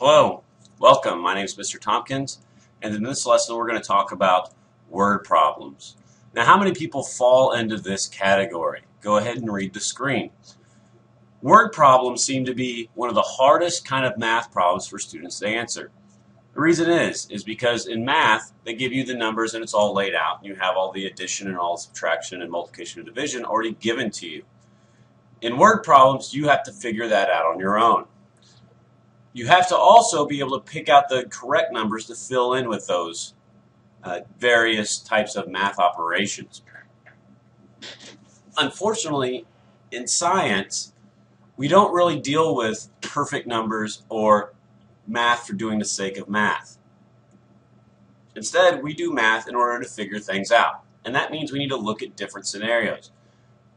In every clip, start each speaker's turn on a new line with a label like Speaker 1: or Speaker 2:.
Speaker 1: Hello, welcome. My name is Mr. Tompkins, and in this lesson we're going to talk about word problems. Now, how many people fall into this category? Go ahead and read the screen. Word problems seem to be one of the hardest kind of math problems for students to answer. The reason is because in math, they give you the numbers and it's all laid out. You have all the addition and all the subtraction and multiplication and division already given to you. In word problems, you have to figure that out on your own. You have to also be able to pick out the correct numbers to fill in with those various types of math operations. Unfortunately, in science, we don't really deal with perfect numbers or math for doing the sake of math. Instead, we do math in order to figure things out. And that means we need to look at different scenarios.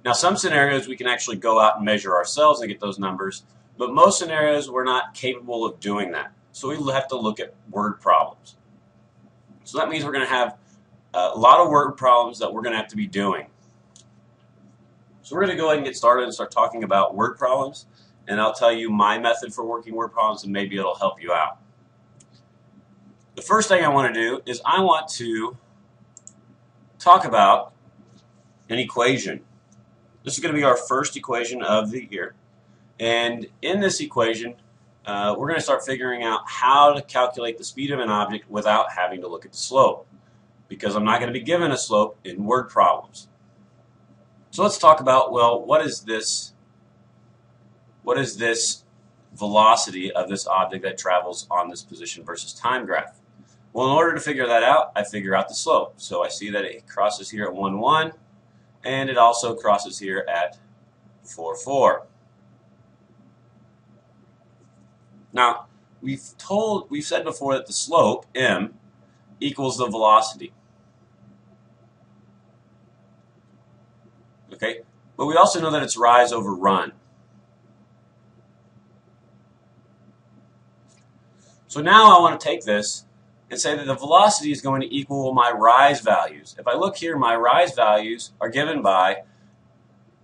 Speaker 1: Now, some scenarios we can actually go out and measure ourselves and get those numbers, but most scenarios we're not capable of doing that. So we have to look at word problems. So that means we're going to have a lot of word problems that we're going to have to be doing. So we're going to go ahead and get started and start talking about word problems, and I'll tell you my method for working word problems, and maybe it'll help you out. The first thing I want to do is I want to talk about an equation. This is going to be our first equation of the year. And in this equation, we're going to start figuring out how to calculate the speed of an object without having to look at the slope, because I'm not going to be given a slope in word problems. So let's talk about, well, what is this velocity of this object that travels on this position versus time graph? Well, in order to figure that out, I figure out the slope. So I see that it crosses here at 1, 1, and it also crosses here at 4, 4. Now, we've said before that the slope, m, equals the velocity. Okay? But we also know that it's rise over run. So now I want to take this and say that the velocity is going to equal my rise values. If I look here, my rise values are given by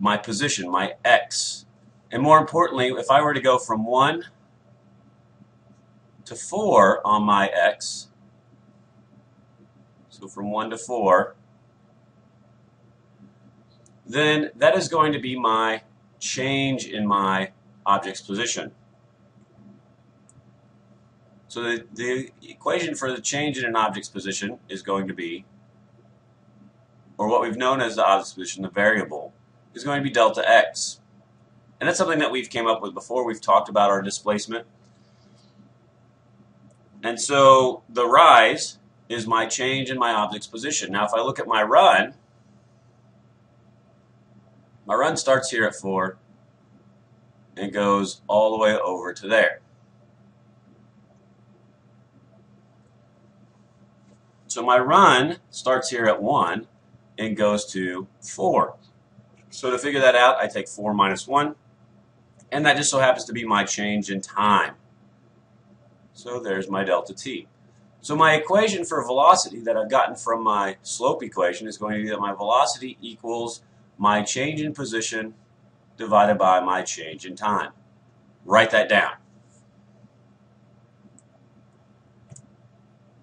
Speaker 1: my position, my x. And more importantly, if I were to go from 1 to 4 on my x, so from 1 to 4, then that is going to be my change in my object's position. So the equation for the change in an object's position is going to be, or what we've known as the object's position, the variable, is going to be delta x. And that's something that we've came up with before. We've talked about our displacement. And so the rise is my change in my object's position. Now if I look at my run starts here at 4 and goes all the way over to there. So my run starts here at 1 and goes to 4. So to figure that out, I take 4 minus 1, and that just so happens to be my change in time. So there's my delta t. So my equation for velocity that I've gotten from my slope equation is going to be that my velocity equals my change in position divided by my change in time. Write that down.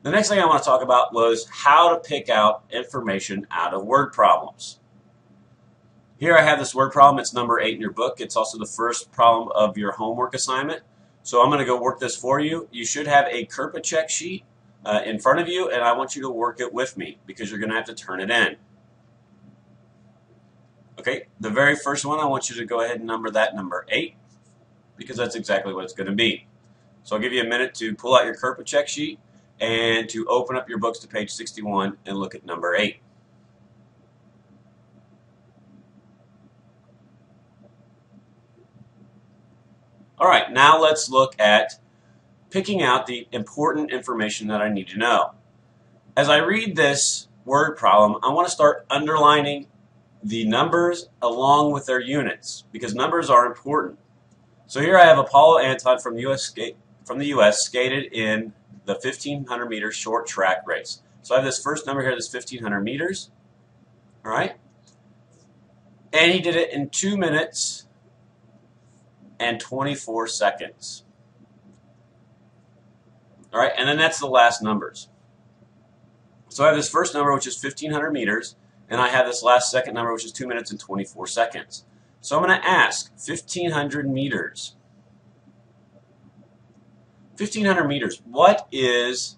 Speaker 1: The next thing I want to talk about was how to pick out information out of word problems. Here I have this word problem. It's number 8 in your book. It's also the first problem of your homework assignment. So I'm going to go work this for you. You should have a KERPA check sheet in front of you, and I want you to work it with me because you're going to have to turn it in. Okay, the very first one, I want you to go ahead and number that number 8 because that's exactly what it's going to be. So I'll give you a minute to pull out your KERPA check sheet and to open up your books to page 61 and look at number 8. All right, now let's look at picking out the important information that I need to know. As I read this word problem, I want to start underlining the numbers along with their units because numbers are important. So here I have Apollo Anton from the US skated in the 1,500 meter short track race. So I have this first number here, this 1,500 meters. All right, and he did it in 2 minutes and 24 seconds. All right, and then that's the last numbers. So I have this first number, which is 1,500 meters, and I have this last second number, which is 2 minutes and 24 seconds. So I'm going to ask 1,500 meters. 1,500 meters, what is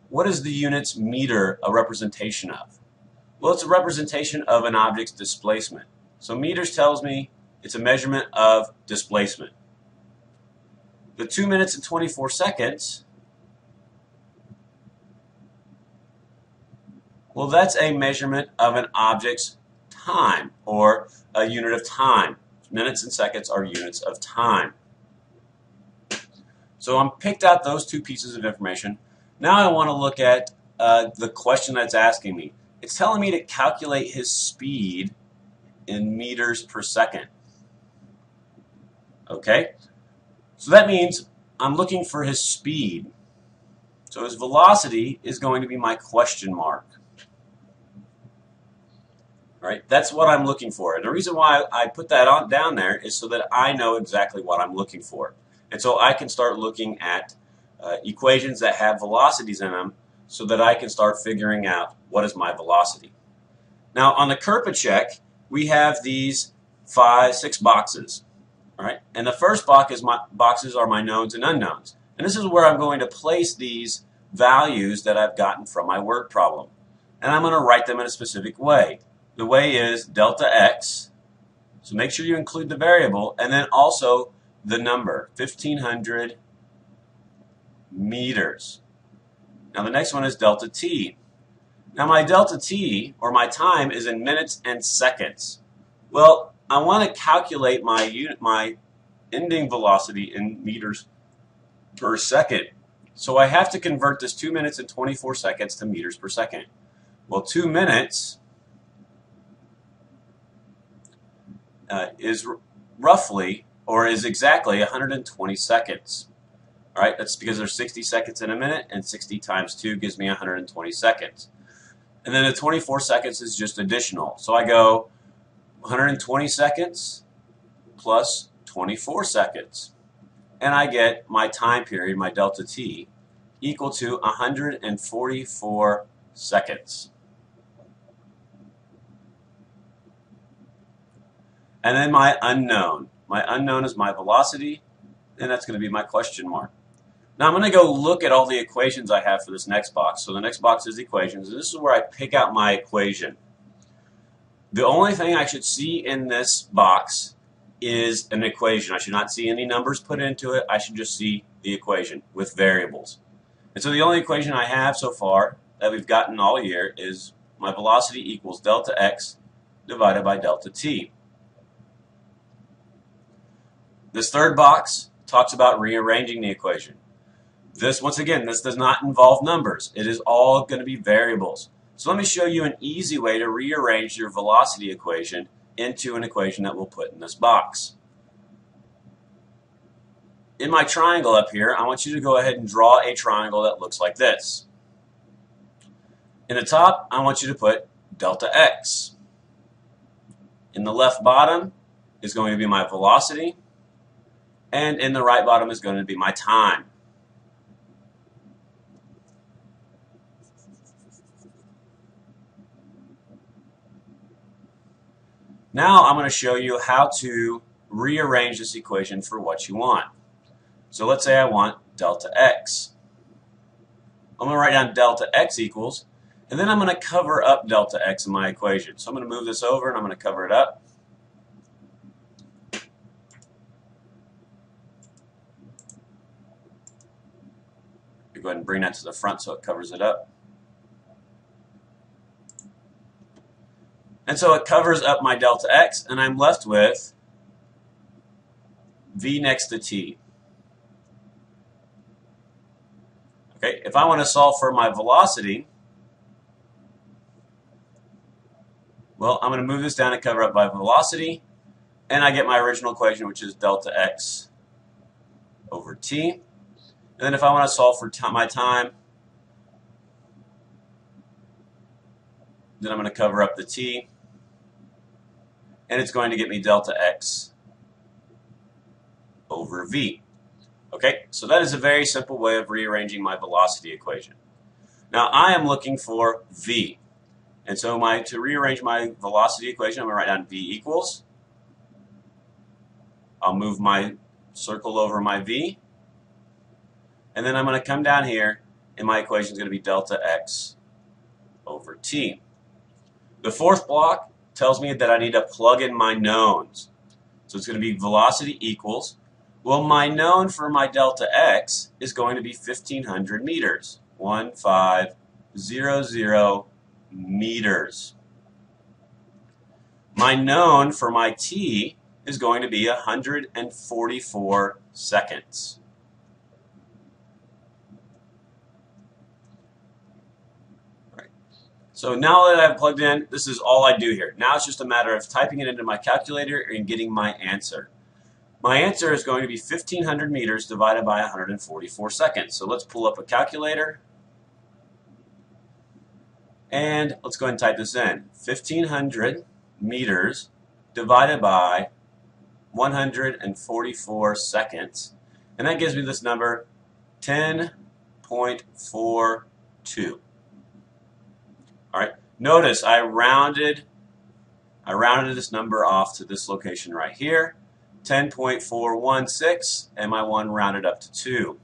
Speaker 1: the unit's meter a representation of? Well, it's a representation of an object's displacement. So meters tells me it's a measurement of displacement. The 2 minutes and 24 seconds, well, that's a measurement of an object's time, or a unit of time. Minutes and seconds are units of time. So I'm picked out those two pieces of information. Now I want to look at the question that's asking me. It's telling me to calculate his speed in meters per second. Okay? So that means I'm looking for his speed. So his velocity is going to be my question mark. Right? That's what I'm looking for. And the reason why I put that down there is so that I know exactly what I'm looking for. And so I can start looking at equations that have velocities in them so that I can start figuring out what is my velocity. Now on the KERPA check, we have these 6 boxes. All right? And the first boxes are my knowns and unknowns. And this is where I'm going to place these values that I've gotten from my word problem. And I'm going to write them in a specific way. The way is delta x, so make sure you include the variable, and then also the number, 1,500 meters. Now the next one is delta t. Now my delta t, or my time, is in minutes and seconds. Well, I want to calculate my ending velocity in meters per second. So I have to convert this 2 minutes and 24 seconds to meters per second. Well, 2 minutes is roughly, or is exactly, 120 seconds. All right, that's because there's 60 seconds in a minute, and 60 times 2 gives me 120 seconds. And then the 24 seconds is just additional. So I go 120 seconds plus 24 seconds. And I get my time period, my delta t, equal to 144 seconds. And then my unknown. My unknown is my velocity, and that's going to be my question mark. Now I'm going to go look at all the equations I have for this next box. So the next box is equations, and this is where I pick out my equation. The only thing I should see in this box is an equation. I should not see any numbers put into it. I should just see the equation with variables. And so the only equation I have so far that we've gotten all year is my velocity equals delta x divided by delta t. This third box talks about rearranging the equation. Once again, this does not involve numbers. It is all going to be variables. So let me show you an easy way to rearrange your velocity equation into an equation that we'll put in this box. In my triangle up here, I want you to go ahead and draw a triangle that looks like this. In the top, I want you to put delta x. In the left bottom is going to be my velocity, and in the right bottom is going to be my time. Now I'm going to show you how to rearrange this equation for what you want. So let's say I want delta x. I'm going to write down delta x equals, and then I'm going to cover up delta x in my equation. So I'm going to move this over and I'm going to cover it up. Go ahead and bring that to the front so it covers it up. And so it covers up my delta x, and I'm left with v next to t. Okay, if I want to solve for my velocity, well, I'm going to move this down and cover up my velocity, and I get my original equation, which is delta x over t. And then if I want to solve for my time, then I'm going to cover up the t, and it's going to get me delta x over v. Okay, so that is a very simple way of rearranging my velocity equation. Now I am looking for v. And so to rearrange my velocity equation, I'm going to write down v equals. I'll move my circle over my v. And then I'm going to come down here, and my equation is going to be delta x over t. The fourth block tells me that I need to plug in my knowns. So it's going to be velocity equals. Well, my known for my delta x is going to be 1,500 meters. 1500 meters. My known for my t is going to be 144 seconds. So now that I've plugged in, this is all I do here. Now it's just a matter of typing it into my calculator and getting my answer. My answer is going to be 1,500 meters divided by 144 seconds. So let's pull up a calculator. And let's go ahead and type this in. 1,500 meters divided by 144 seconds. And that gives me this number, 10.42. All right. Notice I rounded this number off to this location right here, 10.416, and my 1 rounded up to 2.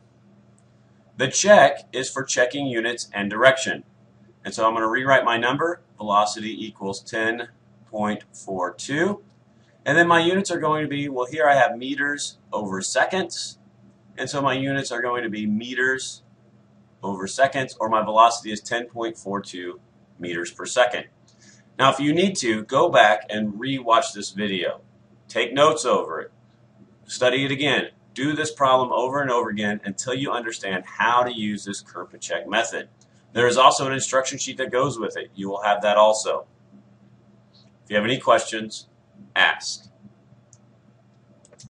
Speaker 1: The check is for checking units and direction. And so I'm going to rewrite my number, velocity equals 10.42. And then my units are going to be, well, here I have meters over seconds. And so my units are going to be meters over seconds, or my velocity is 10.42 meters per second. Now, if you need to, go back and re-watch this video. Take notes over it. Study it again. Do this problem over and over again until you understand how to use this KERPA check method. There is also an instruction sheet that goes with it. You will have that also. If you have any questions, ask.